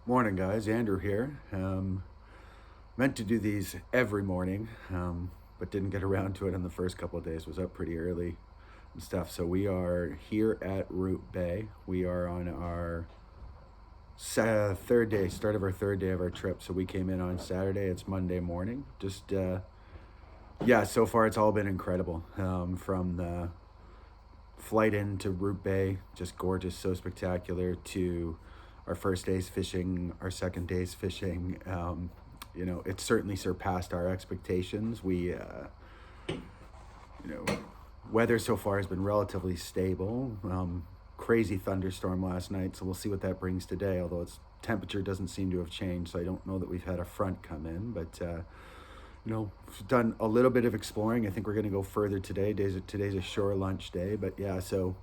Morning, guys. Andrew here. Meant to do these every morning, but didn't get around to it in the first couple of days. Was up pretty early and stuff. So we are here at Root Bay. We are on our third day, start of our third day of our trip. So we came in on Saturday. It's Monday morning. Yeah. So far it's all been incredible. From the flight into Root Bay, just gorgeous, so spectacular, to our first day's fishing, our second day's fishing. It certainly surpassed our expectations. You know, weather so far has been relatively stable. Crazy thunderstorm last night, so we'll see what that brings today. Although its temperature doesn't seem to have changed, so I don't know that we've had a front come in. But we've done a little bit of exploring. I think we're going to go further today. Today's a shore lunch day, but yeah. So,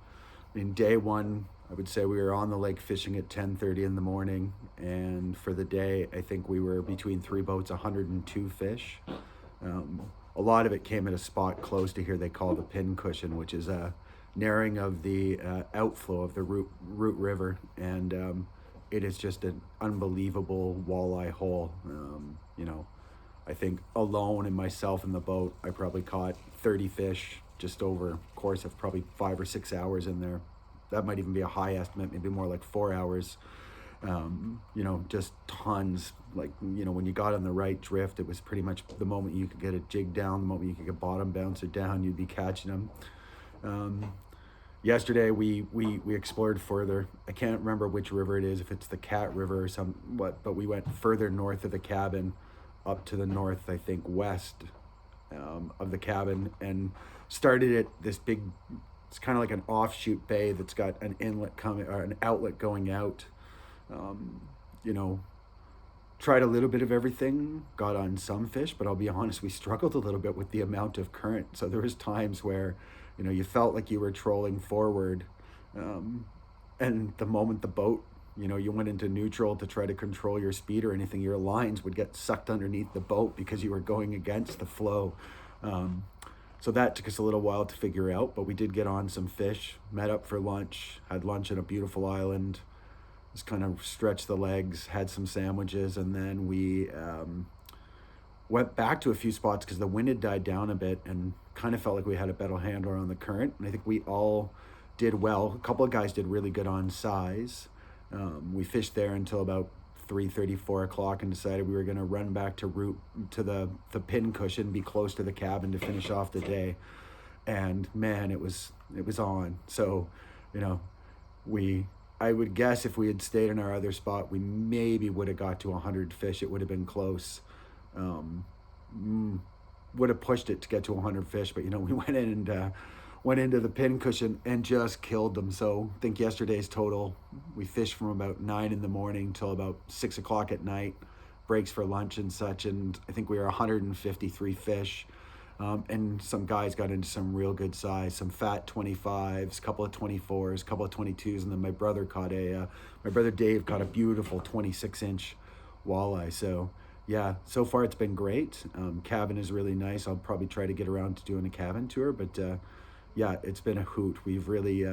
I mean, day one, I would say we were on the lake fishing at 10:30 in the morning, and for the day, I think we were between three boats, 102 fish. A lot of it came at a spot close to here they call the pin cushion, which is a narrowing of the outflow of the Root River, and it is just an unbelievable walleye hole. I think alone and myself in the boat, I probably caught 30 fish just over a course of probably 5 or 6 hours in there. That might even be a high estimate, maybe more like 4 hours. Just tons. Like, when you got on the right drift, it was pretty much the moment you could get a jig down, the moment you could get bottom bouncer down, you'd be catching them. Yesterday we explored further. I can't remember which river it is, if it's the Cat River or but we went further north of the cabin, up to the north, I think west of the cabin, and started at this big. It's kind of like an offshoot bay that's got an inlet coming or an outlet going out. Um, you know, Tried a little bit of everything, got on some fish, but I'll be honest, we struggled a little bit with the amount of current. So there was times where, you felt like you were trolling forward, um, and the moment the boat, you went into neutral to try to control your speed or anything, your lines would get sucked underneath the boat because you were going against the flow. Um, so that took us a little while to figure out, but we did get on some fish, met up for lunch, had lunch in a beautiful island, just kind of stretched the legs, had some sandwiches, and then we went back to a few spots because the wind had died down a bit and kind of felt like we had a better handle on the current. And I think we all did well. A couple of guys did really good on size. We fished there until about 3:30, 4 o'clock, and decided we were going to run back to route to the pin cushion, be close to the cabin to finish off the day. And man, it was on. So, you know, we I would guess if we had stayed in our other spot, we maybe would have got to 100 fish. It would have been close. Um, mm, would have pushed it to get to 100 fish, but we went in and went into the pin cushion and just killed them. So I think yesterday's total, we fished from about 9 in the morning till about 6 o'clock at night, breaks for lunch and such, and I think we were 153 fish. And some guys got into some real good size, some fat 25s, couple of 24s, couple of 22s, and then my brother Dave caught a beautiful 26-inch walleye. So yeah, so far it's been great. Cabin is really nice. I'll probably try to get around to doing a cabin tour, but yeah, it's been a hoot. We've really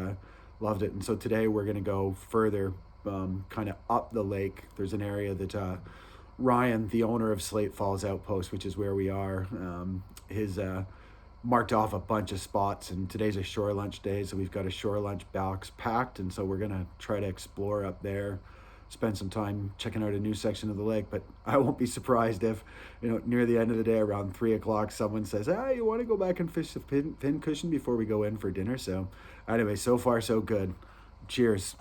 loved it. And so today we're gonna go further, kind of up the lake. There's an area that Ryan, the owner of Slate Falls Outposts, which is where we are, his marked off a bunch of spots. And today's a shore lunch day, so we've got a shore lunch box packed, and so we're gonna try to explore up there, spend some time checking out a new section of the lake. But I won't be surprised if, near the end of the day, around 3 o'clock, someone says, "Hey, you want to go back and fish the pin cushion before we go in for dinner?" So, anyway, so far so good. Cheers.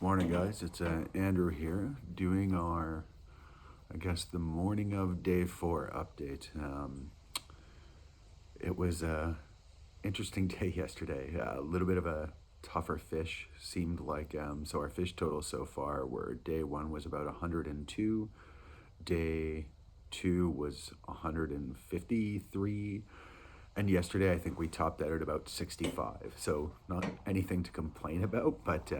Morning, guys. It's Andrew here doing our, I guess, the morning of day four update. It was a interesting day yesterday. A little bit of a tougher fish seemed like. So our fish total so far were day one was about 102, day two was 153, and yesterday I think we topped that at about 65. So not anything to complain about, but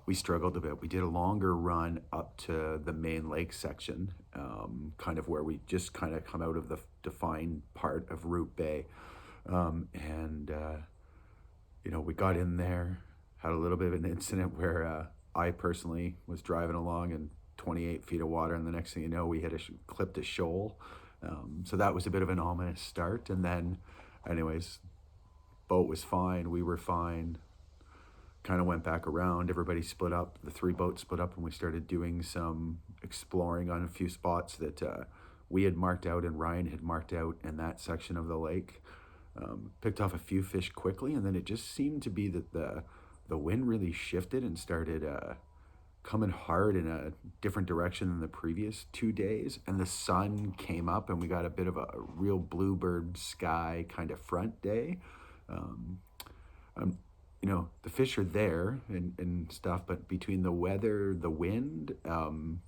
we struggled a bit. We did a longer run up to the main lake section, kind of where we just kind of come out of the defined part of Root Bay. And we got in there, had a little bit of an incident where I personally was driving along in 28 feet of water, and the next thing you know, we hit clipped a shoal. So that was a bit of an ominous start. And then, anyways, boat was fine, we were fine, kind of went back around, everybody split up, the three boats split up, and we started doing some exploring on a few spots that we had marked out and Ryan had marked out in that section of the lake. Picked off a few fish quickly, and then it just seemed to be that the wind really shifted and started coming hard in a different direction than the previous 2 days, and the sun came up and we got a bit of a real bluebird sky kind of front day. um, um, the fish are there and stuff, but between the weather, the wind, and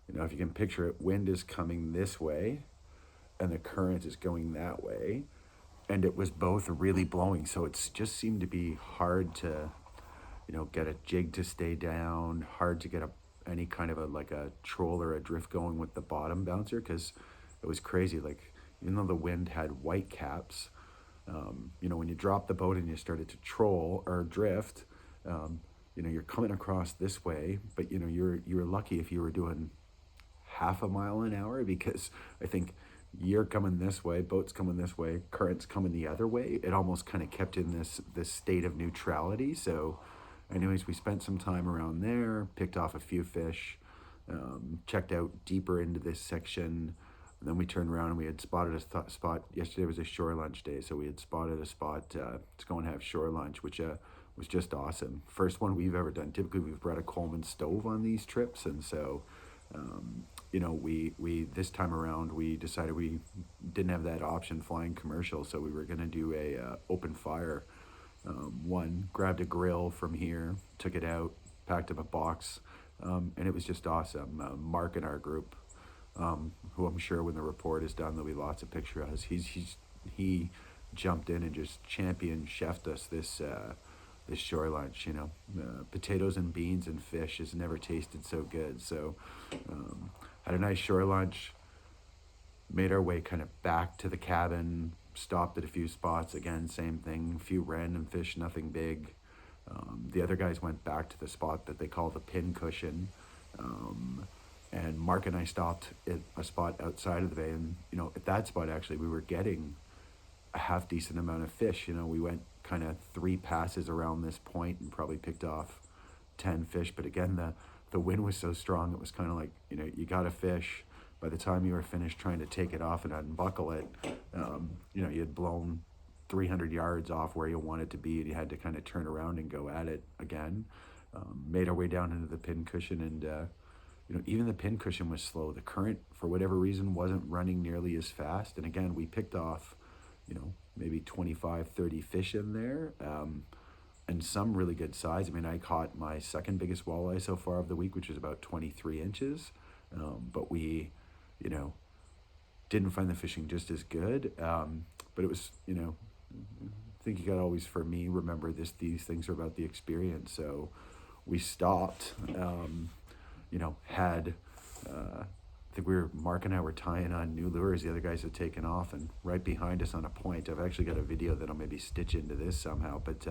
if you can picture it, wind is coming this way and the current is going that way, and it was both really blowing, so it's just seemed to be hard to get a jig to stay down, hard to get any kind of like a troll or a drift going with the bottom bouncer, because it was crazy. Like, even though the wind had white caps, when you drop the boat and you started to troll or drift, you're coming across this way, but you're lucky if you were doing half a mile an hour, because I think you're coming this way, boat's coming this way, current's coming the other way. It almost kind of kept in this state of neutrality. So anyways, we spent some time around there, picked off a few fish, checked out deeper into this section, and then we turned around and we had spotted a spot. Yesterday was a shore lunch day, so we had spotted a spot to go and have shore lunch, which was just awesome. First one we've ever done. Typically, we've brought a Coleman stove on these trips, and so we this time around we decided we didn't have that option flying commercial, so we were going to do a open fire. One, grabbed a grill from here, took it out, packed up a box, and it was just awesome. Mark in our group, who I'm sure when the report is done there'll be lots of picture of us. He jumped in and just champion chefed us this shore lunch. Potatoes and beans and fish has never tasted so good. So had a nice shore lunch, made our way kind of back to the cabin, stopped at a few spots, again same thing, a few random fish, nothing big. The other guys went back to the spot that they call the pin cushion, and Mark and I stopped at a spot outside of the bay, and at that spot actually we were getting a half decent amount of fish. We went kind of 3 passes around this point and probably picked off 10 fish, but again the wind was so strong, it was kind of like, you got a fish, by the time you were finished trying to take it off and unbuckle it, you had blown 300 yards off where you wanted to be, and you had to kind of turn around and go at it again. Made our way down into the pin cushion, and even the pin cushion was slow. The current, for whatever reason, wasn't running nearly as fast, and again we picked off maybe 25, 30 fish in there, and some really good size. I mean, I caught my second biggest walleye so far of the week, which was about 23 inches, but we didn't find the fishing just as good, but it was, I think you got to always, for me, remember these things are about the experience. So we stopped, had I think Mark and I were tying on new lures. The other guys had taken off, and right behind us on a point, I've actually got a video that I'll maybe stitch into this somehow, but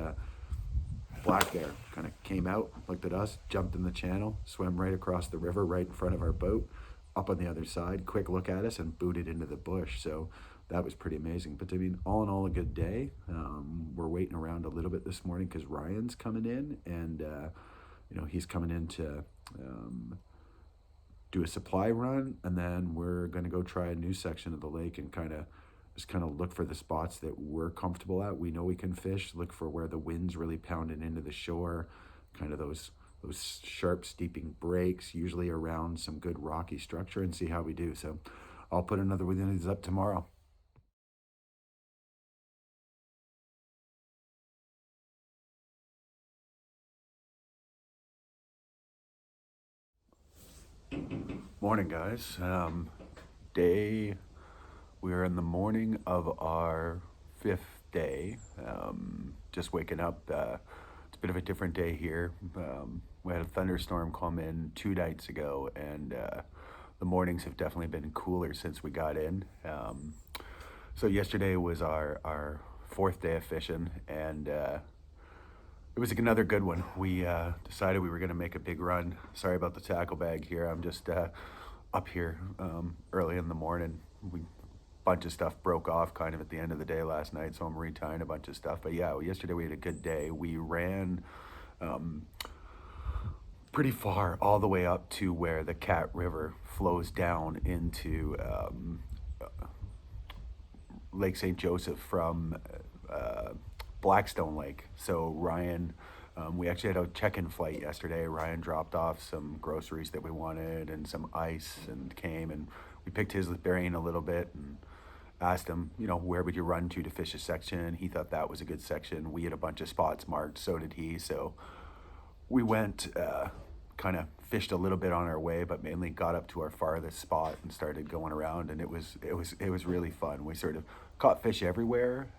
black bear kind of came out, looked at us, jumped in the channel, swam right across the river, right in front of our boat, up on the other side, quick look at us, and booted into the bush. So that was pretty amazing. But I mean, all in all, a good day. We're waiting around a little bit this morning because Ryan's coming in, and he's coming in to do a supply run, and then we're going to go try a new section of the lake and kind of look for the spots that we're comfortable at. We know we can fish, look for where the wind's really pounding into the shore, kind of those sharp steeping breaks, usually around some good rocky structure, and see how we do. So I'll put another one of these up tomorrow. Morning, guys. We are in the morning of our 5th day. Just waking up. It's bit of a different day here. We had a thunderstorm come in 2 nights ago, and the mornings have definitely been cooler since we got in. So yesterday was our fourth day of fishing, and it was another good one. We decided we were going to make a big run. Sorry about the tackle bag here. I'm just up here early in the morning. We bunch of stuff broke off kind of at the end of the day last night, so I'm retying a bunch of stuff. But yeah, yesterday we had a good day. We ran pretty far, all the way up to where the Cat River flows down into Lake St. Joseph from Blackstone Lake. So Ryan, we actually had a check-in flight yesterday. Ryan dropped off some groceries that we wanted and some ice, and came, and we picked his brain a little bit and asked him, where would you run to fish a section? He thought that was a good section. We had a bunch of spots marked, so did he. So we went, kind of fished a little bit on our way, but mainly got up to our farthest spot and started going around, and it was really fun. We sort of caught fish everywhere.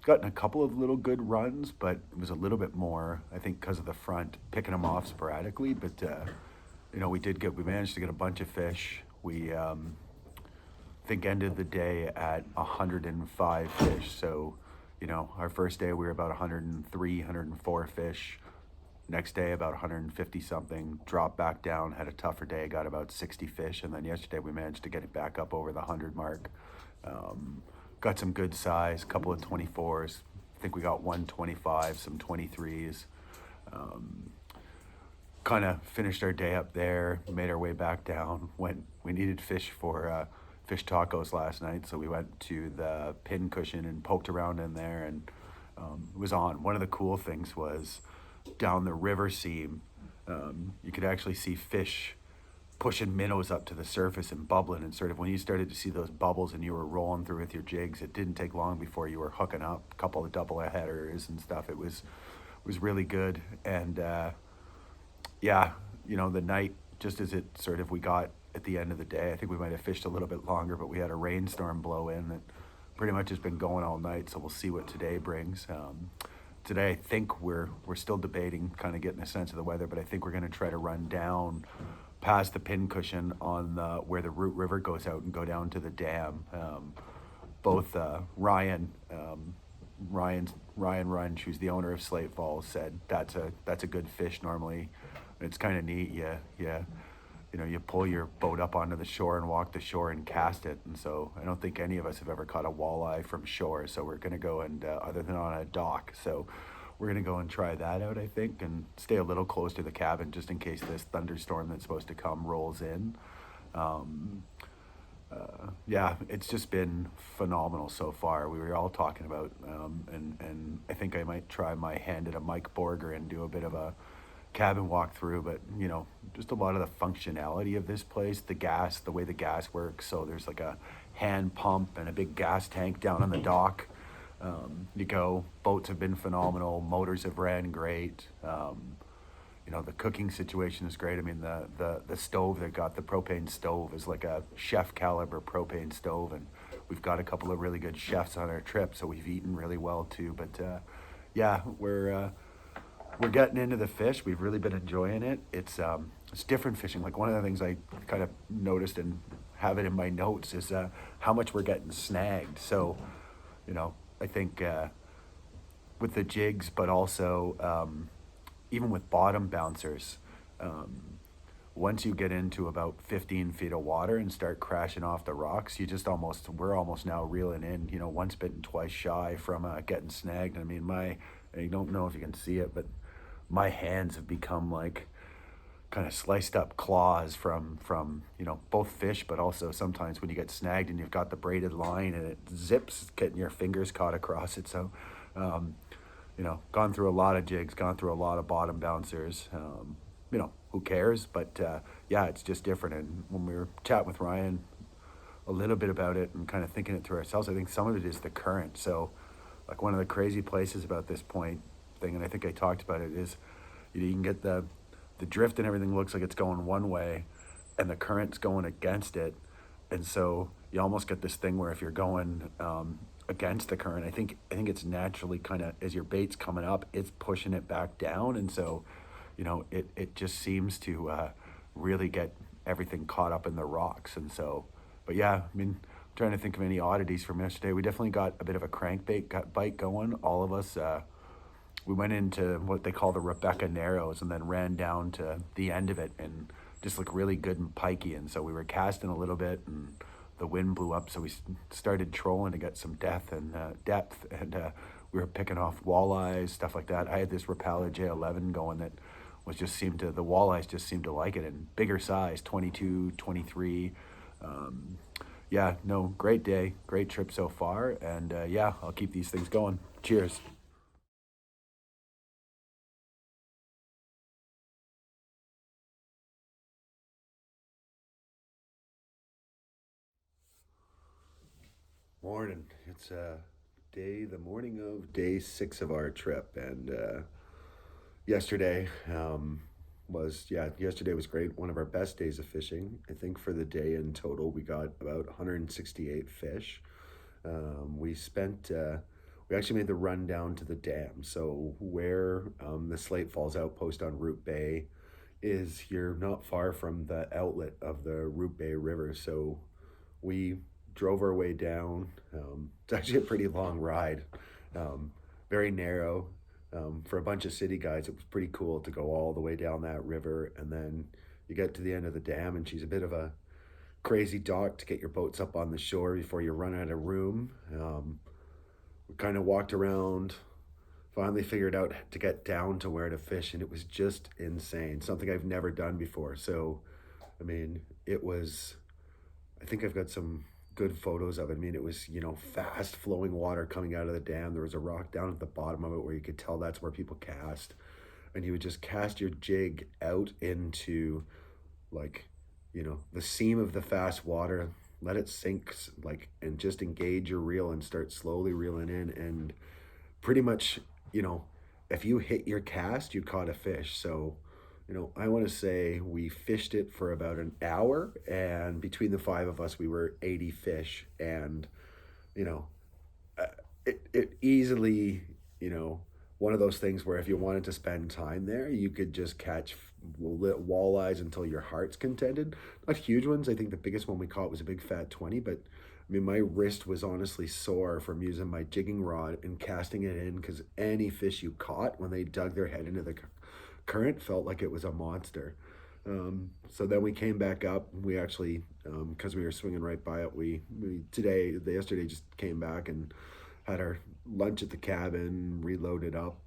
Gotten a couple of little good runs, but it was a little bit more, I think, because of the front, picking them off sporadically. But we managed to get a bunch of fish. We think ended the day at 105 fish. So, our first day we were about 103, 104 fish. Next day about 150 something. Dropped back down, had a tougher day, got about 60 fish, and then yesterday we managed to get it back up over the 100 mark. Got some good size, a couple of 24s. I think we got 125, some 23s. Kind of finished our day up there, made our way back down. We needed fish for fish tacos last night, so we went to the pin cushion and poked around in there, and it was on. One of the cool things was down the river seam, you could actually see fish pushing minnows up to the surface and bubbling, and sort of when you started to see those bubbles and you were rolling through with your jigs, it didn't take long before you were hooking up a couple of double headers and stuff. It was really good. And the night, just as it sort of we got at the end of the day, I think we might have fished a little bit longer, but we had a rainstorm blow in that pretty much has been going all night, so we'll see what today brings. Today, I think we're still debating, kind of getting a sense of the weather, but I think we're going to try to run down past the pin cushion on where the Root River goes out and go down to the dam. Both Ryan Runch, who's the owner of Slate Falls, said that's a good fish normally. It's kind of neat. You pull your boat up onto the shore and walk the shore and cast it. And so I don't think any of us have ever caught a walleye from shore. So we're going to go and, other than on a dock. So we're going to go and try that out, I think, and stay a little close to the cabin just in case this thunderstorm that's supposed to come rolls in. It's just been phenomenal so far. We were all talking about, and I think I might try my hand at a Mike Borger and do a bit of a cabin walkthrough, but just a lot of the functionality of this place, the way the gas works. So there's like a hand pump and a big gas tank down on the dock. Boats have been phenomenal, motors have ran great. The cooking situation is great. I mean, the stove, they got the propane stove is like a chef caliber propane stove, and we've got a couple of really good chefs on our trip, so we've eaten really well too. But we're getting into the fish. We've really been enjoying it. It's different fishing. Like, one of the things I kind of noticed and have it in my notes is how much we're getting snagged. So, I think with the jigs, but also even with bottom bouncers, once you get into about 15 feet of water and start crashing off the rocks, we're almost now reeling in, once bitten, twice shy from getting snagged. I mean, I don't know if you can see it, but my hands have become like kind of sliced up claws from both fish, but also sometimes when you get snagged and you've got the braided line and it zips, getting your fingers caught across it. So gone through a lot of jigs, gone through a lot of bottom bouncers. Who cares? But it's just different. And when we were chatting with Ryan a little bit about it and kind of thinking it through ourselves, I think some of it is the current. So like, one of the crazy places about this point thing, and I think I talked about it, is you can get the drift and everything looks like it's going one way and the current's going against it. And so you almost get this thing where if you're going against the current. I think it's naturally kind of, as your bait's coming up, it's pushing it back down, and so, it just seems to really get everything caught up in the rocks, and so. But yeah, I mean, I'm trying to think of any oddities from yesterday. We definitely got a bit of a bite going. All of us. We went into what they call the Rebecca Narrows and then ran down to the end of it and just looked really good and pikey. And so we were casting a little bit and the wind blew up. So we started trolling to get some depth. And we were picking off walleyes, stuff like that. I had this Rapala J11 going that the walleyes just seemed to like it, and bigger size, 22, 23. Yeah, no, great day, great trip so far. And yeah, I'll keep these things going. Cheers. Morning. It's the morning of day 6 of our trip, and yesterday yesterday was great. One of our best days of fishing. I think for the day in total, we got about 168 fish. We spent. We actually made the run down to the dam. So where the Slate Falls Outpost on Root Bay is, you're not far from the outlet of the Root Bay River. So we drove our way down. It's actually a pretty long ride, um, very narrow. For a bunch of city guys, it was pretty cool to go all the way down that river. And then you get to the end of the dam, and she's a bit of a crazy dock to get your boats up on the shore before you run out of room. We kind of walked around, finally figured out to get down to where to fish, and it was just insane. Something I've never done before. So, I mean, it was I think I've got some good photos of it. I mean, it was, fast flowing water coming out of the dam. There was a rock down at the bottom of it where you could tell that's where people cast. And you would just cast your jig out into, like, the seam of the fast water, let it sink, like, and just engage your reel and start slowly reeling in. And pretty much, you know, if you hit your cast, you caught a fish. So, I want to say we fished it for about an hour, and between the five of us, we were 80 fish. And, you know, uh, it easily, you know, one of those things where if you wanted to spend time there, you could just catch walleyes until your heart's contented. Not huge ones. I think the biggest one we caught was a big fat 20, but I mean, my wrist was honestly sore from using my jigging rod and casting it in, because any fish you caught when they dug their head into the current felt like it was a monster. So then we came back up. We actually, because we were swinging right by it, yesterday just came back and had our lunch at the cabin, reloaded up,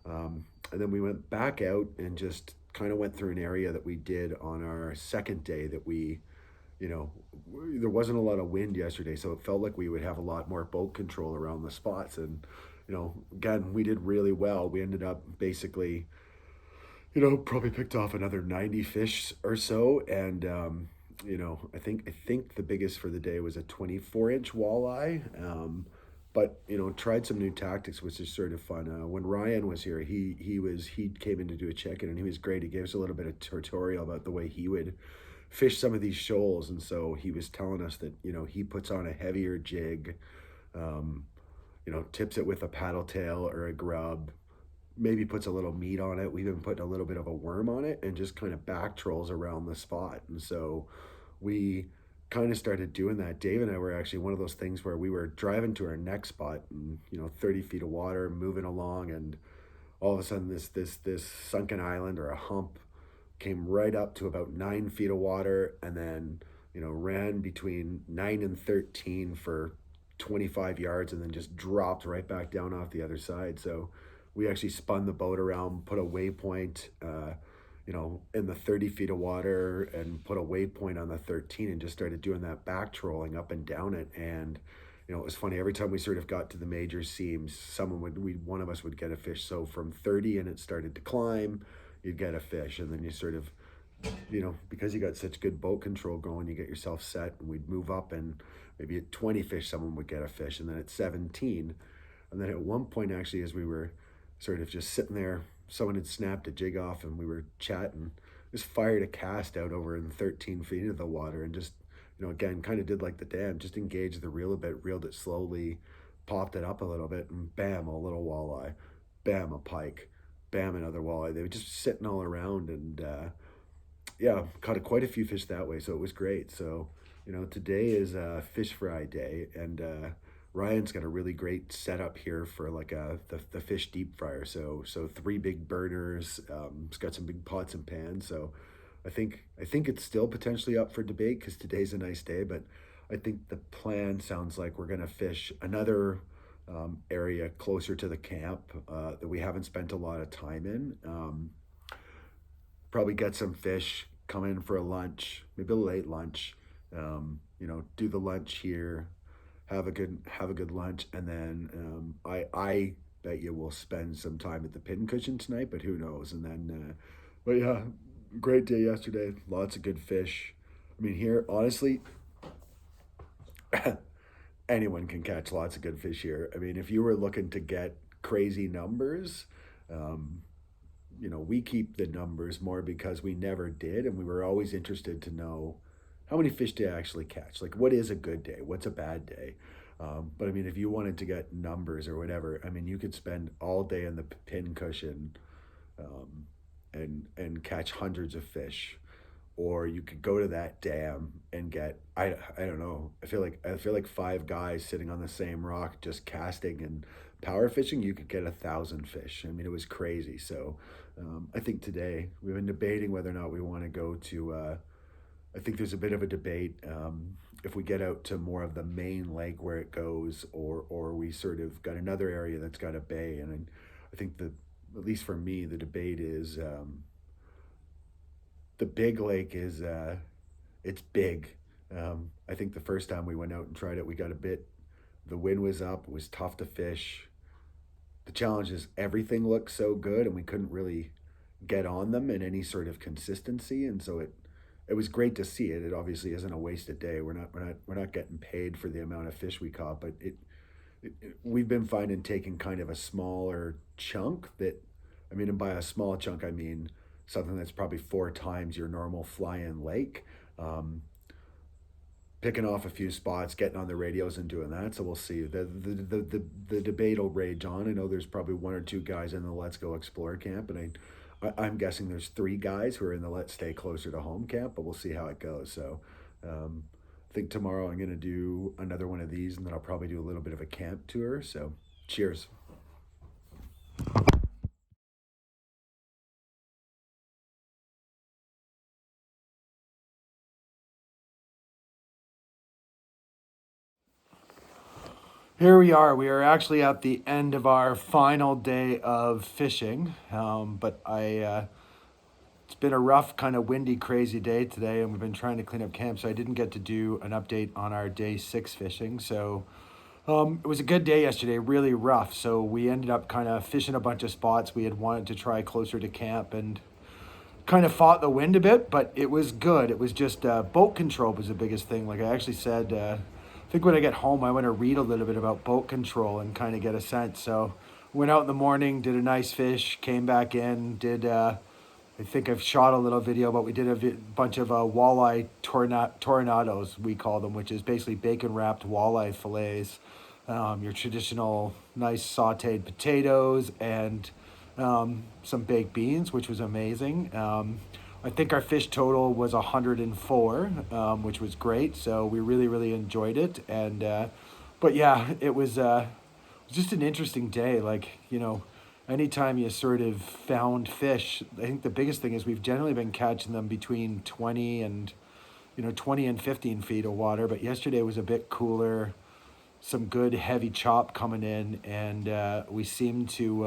and then we went back out and just kind of went through an area that we did on our second day that you know, there wasn't a lot of wind yesterday, so it felt like we would have a lot more boat control around the spots. And, again, we did really well. We ended up basically, probably picked off another 90 fish or so. And, I think the biggest for the day was a 24-inch walleye. But tried some new tactics, which is sort of fun. When Ryan was here, he came in to do a check-in, and he was great. He gave us a little bit of tutorial about the way he would fish some of these shoals. And so he was telling us that he puts on a heavier jig, um, tips it with a paddle tail or a grub, maybe puts a little meat on it. We've been putting a little bit of a worm on it, and just kind of back trolls around the spot. And so we kind of started doing that. Dave and I were actually one of those things where we were driving to our next spot, and 30 feet of water, moving along, and all of a sudden this sunken island or a hump came right up to about 9 feet of water, and then ran between 9 and 13 for 25 yards, and then just dropped right back down off the other side. So we actually spun the boat around, put a waypoint, in the 30 feet of water, and put a waypoint on the 13, and just started doing that back trolling up and down it. And it was funny, every time we sort of got to the major seams, one of us would get a fish. So from 30 and it started to climb, you'd get a fish. And then you sort of, because you got such good boat control going, you get yourself set, and we'd move up, and maybe at 20 fish, someone would get a fish. And then at 17, and then at one point, actually, as we were sort of just sitting there, someone had snapped a jig off, and we were chatting, just fired a cast out over in 13 feet of the water, and just, again, kind of did like the dam, just engaged the reel a bit, reeled it slowly, popped it up a little bit, and bam, a little walleye, bam, a pike, bam, another walleye. They were just sitting all around, and yeah, caught quite a few fish that way. So it was great. So today is fish fry day, and Ryan's got a really great setup here for like the fish deep fryer. So three big burners. It's got some big pots and pans. So I think it's still potentially up for debate because today's a nice day, but I think the plan sounds like we're gonna fish another area closer to the camp that we haven't spent a lot of time in. Probably get some fish, come in for a lunch, maybe a late lunch. Do the lunch here, have a good lunch, and then I bet you we'll spend some time at the pincushion tonight, but who knows? And then, but yeah, great day yesterday. Lots of good fish. I mean, here honestly, anyone can catch lots of good fish here. I mean, if you were looking to get crazy numbers, um, we keep the numbers more because we never did, and we were always interested to know how many fish do you actually catch? Like, what is a good day? What's a bad day? But I mean, if you wanted to get numbers or whatever, I mean, you could spend all day in the pin cushion um, and catch hundreds of fish, or you could go to that dam and get I don't know. I feel like five guys sitting on the same rock just casting and power fishing. You could get 1,000 fish. I mean, it was crazy. So I think today we've been debating whether or not we want to go to. I think there's a bit of a debate if we get out to more of the main lake where it goes, or we sort of got another area that's got a bay. And I think the at least for me the debate is the big lake is it's big. I think the first time we went out and tried it, we got a bit. The wind was up. It was tough to fish. The challenge is everything looked so good, and we couldn't really get on them in any sort of consistency. And so it was great to see it. It obviously isn't a wasted day. We're not getting paid for the amount of fish we caught, but we've been finding taking kind of a smaller chunk that, I mean, and by a small chunk I mean something that's probably four times your normal fly-in lake. Um, Picking off a few spots, getting on the radios and doing that. So we'll see. The debate will rage on. I know there's probably one or two guys in the Let's Go Explore camp, and I'm guessing there's three guys who are in the Let's Stay Closer to Home camp, but we'll see how it goes. So um, I think tomorrow I'm going to do another one of these, and then I'll probably do a little bit of a camp tour. So cheers. Here we are. We are actually at the end of our final day of fishing. But it's been a rough, kind of windy, crazy day today, and we've been trying to clean up camp. So I didn't get to do an update on our day six fishing. So it was a good day yesterday, really rough. So we ended up kind of fishing a bunch of spots we had wanted to try closer to camp, and kind of fought the wind a bit, but it was good. It was just boat control was the biggest thing. Like I actually said, I think when I get home, I want to read a little bit about boat control and kind of get a sense. So went out in the morning, did a nice fish, came back in, did. I think I've shot a little video, but we did a bunch of walleye tornadoes, we call them, which is basically bacon wrapped walleye fillets. Your traditional nice sauteed potatoes and some baked beans, which was amazing. I think our fish total was 104, which was great. So we really, really enjoyed it. And but yeah, it was just an interesting day. Like anytime you sort of found fish, I think the biggest thing is we've generally been catching them between 20 and 15 feet of water. But yesterday was a bit cooler. Some good heavy chop coming in, and we seemed to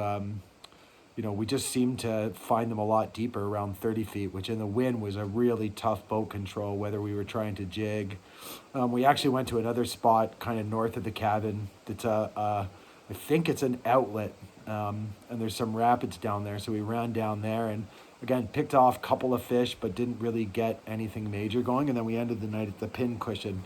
we just seemed to find them a lot deeper, around 30 feet, which in the wind was a really tough boat control, whether we were trying to jig. We actually went to another spot kind of north of the cabin that's I think it's an outlet, and there's some rapids down there. So we ran down there and again picked off a couple of fish, but didn't really get anything major going. And then we ended the night at the pin cushion,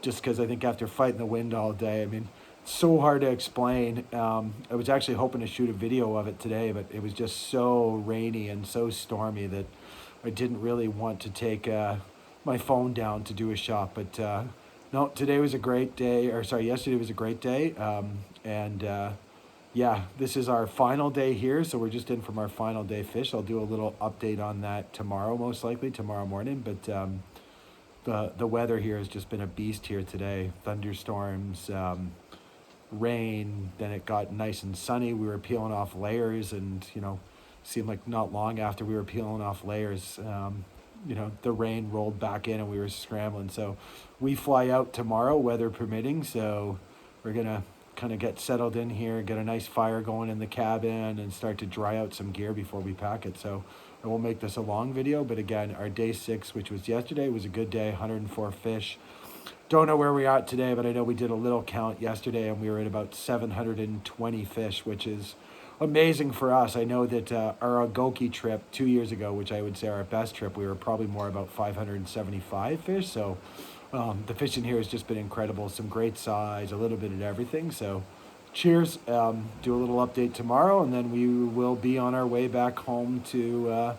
just because I think after fighting the wind all day, I mean, so hard to explain. I was actually hoping to shoot a video of it today, but it was just so rainy and so stormy that I didn't really want to take my phone down to do a shot. But No, today was a great day, or sorry, yesterday was a great day. And yeah, this is our final day here, so we're just in from our final day fish. I'll do a little update on that tomorrow, most likely tomorrow morning. But the weather here has just been a beast here today. Thunderstorms, rain. Then it got nice and sunny. We were peeling off layers, and seemed like not long after we were peeling off layers, the rain rolled back in, and we were scrambling. So we fly out tomorrow, weather permitting. So we're gonna kind of get settled in here, get a nice fire going in the cabin, and start to dry out some gear before we pack it. So I won't make this a long video, but again, our day 6, which was yesterday, was a good day. 104 fish. Don't know where we are at today, but I know we did a little count yesterday, and we were at about 720 fish, which is amazing for us. I know that our Agoki trip 2 years ago, which I would say our best trip, we were probably more about 575 fish. So the fishing here has just been incredible. Some great size, a little bit of everything. So cheers. Do a little update tomorrow, and then we will be on our way back home to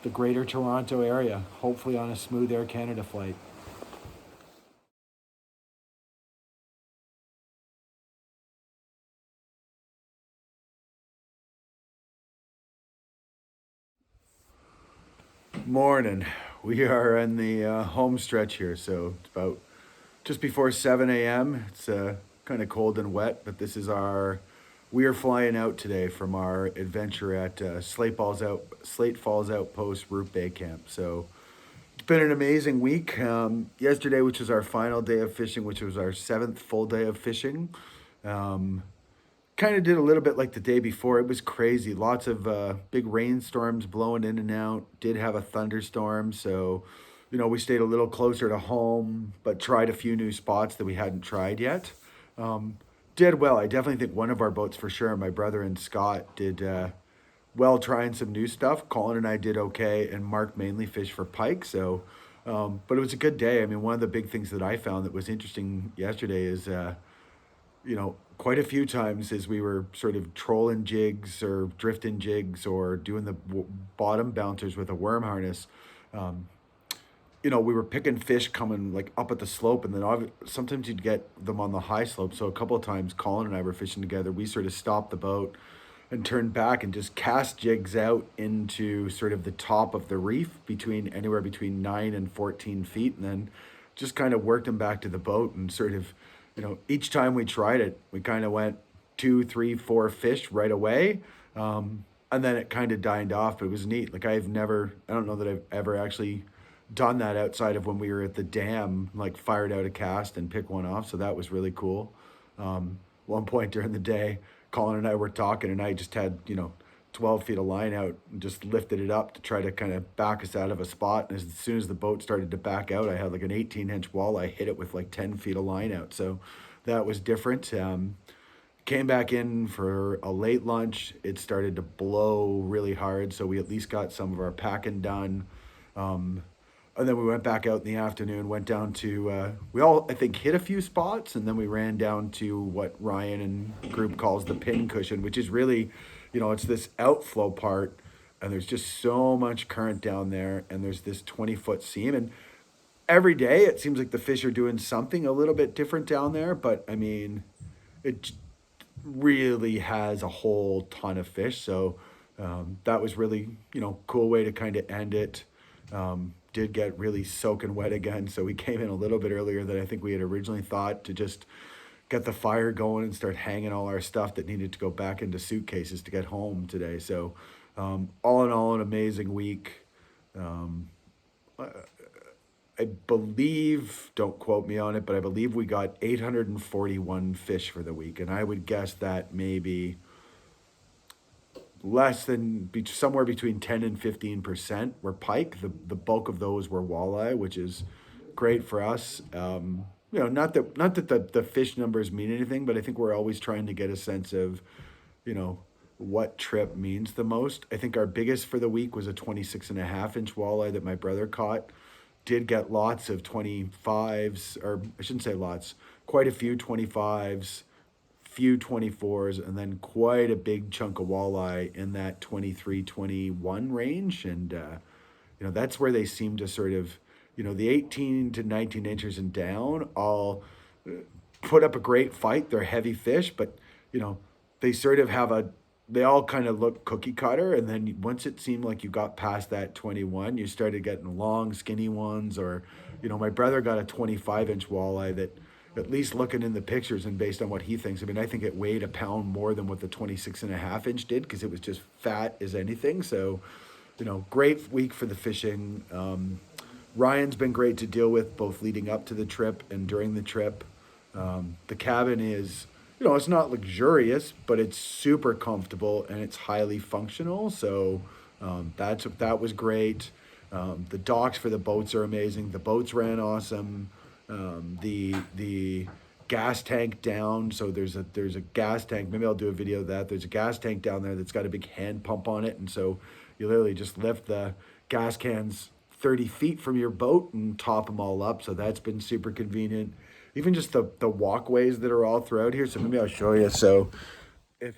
the greater Toronto area, hopefully on a smooth Air Canada flight. Morning. We are in the home stretch here, so it's about just before 7 a.m. It's kind of cold and wet, but this is our. We are flying out today from our adventure at Slate Falls Outpost Root Bay Camp. So it's been an amazing week. Yesterday, which was our final day of fishing, which was our 7th full day of fishing. Um, Kind of did a little bit like the day before. It was crazy. Lots of big rainstorms blowing in and out. Did have a thunderstorm, so we stayed a little closer to home, but tried a few new spots that we hadn't tried yet. Um, did well. I definitely think one of our boats for sure. My brother and Scott did well trying some new stuff. Colin and I did okay, and Mark mainly fished for pike. So, but it was a good day. I mean, one of the big things that I found that was interesting yesterday is quite a few times as we were sort of trolling jigs or drifting jigs or doing the bottom bouncers with a worm harness. Um, we were picking fish coming like up at the slope, and then sometimes you'd get them on the high slope. So a couple of times, Colin and I were fishing together. We sort of stopped the boat and turned back and just cast jigs out into sort of the top of the reef between anywhere between 9 and 14 feet, and then just kind of worked them back to the boat and sort of each time we tried it, we kind of went two, three, four fish right away. And then it kind of died off, but it was neat. Like I don't know that I've ever actually done that outside of when we were at the dam, like fired out a cast and pick one off. So that was really cool. One point during the day, Colin and I were talking, and I just had, 12 feet of line out and just lifted it up to try to kind of back us out of a spot. And as soon as the boat started to back out, I had like an 18-inch walleye, hit it with like 10 feet of line out. So that was different. Came back in for a late lunch. It started to blow really hard, so we at least got some of our packing done. Um, and then we went back out in the afternoon, went down to, we all, I think, hit a few spots, and then we ran down to what Ryan and group calls the pin cushion, which is really, it's this outflow part, and there's just so much current down there, and there's this 20-foot seam. And every day it seems like the fish are doing something a little bit different down there, but I mean, it really has a whole ton of fish. So that was really, cool way to kind of end it. Did get really soaking wet again, so we came in a little bit earlier than I think we had originally thought to just get the fire going and start hanging all our stuff that needed to go back into suitcases to get home today. So all in all, an amazing week. Um, I believe, don't quote me on it, but I believe we got 841 fish for the week, and I would guess that maybe less than somewhere between 10 and 15% were pike. The bulk of those were walleye, which is great for us. Not that the fish numbers mean anything, but I think we're always trying to get a sense of, you know, what trip means the most. I think our biggest for the week was a 26.5-inch walleye that my brother caught. Did get lots of 25s, or I shouldn't say lots, quite a few 25s, few 24s, and then quite a big chunk of walleye in that 23, 21 range. And, that's where they seem to sort of the 18 to 19 inches and down all put up a great fight. They're heavy fish, but you know, they sort of have a they all kind of look cookie cutter, and then once it seemed like you got past that 21, you started getting long skinny ones. Or my brother got a 25-inch walleye that, at least looking in the pictures and based on what he thinks, I mean, I think it weighed a pound more than what the 26.5-inch did, because it was just fat as anything. So great week for the fishing. Ryan's been great to deal with, both leading up to the trip and during the trip. The cabin is, it's not luxurious, but it's super comfortable and it's highly functional. So that was great. The docks for the boats are amazing. The boats ran awesome. The gas tank down. So there's a gas tank. Maybe I'll do a video of that. There's a gas tank down there that's got a big hand pump on it, and so you literally just lift the gas cans 30 feet from your boat and top them all up. So that's been super convenient. Even just the walkways that are all throughout here. So maybe I'll show you. So if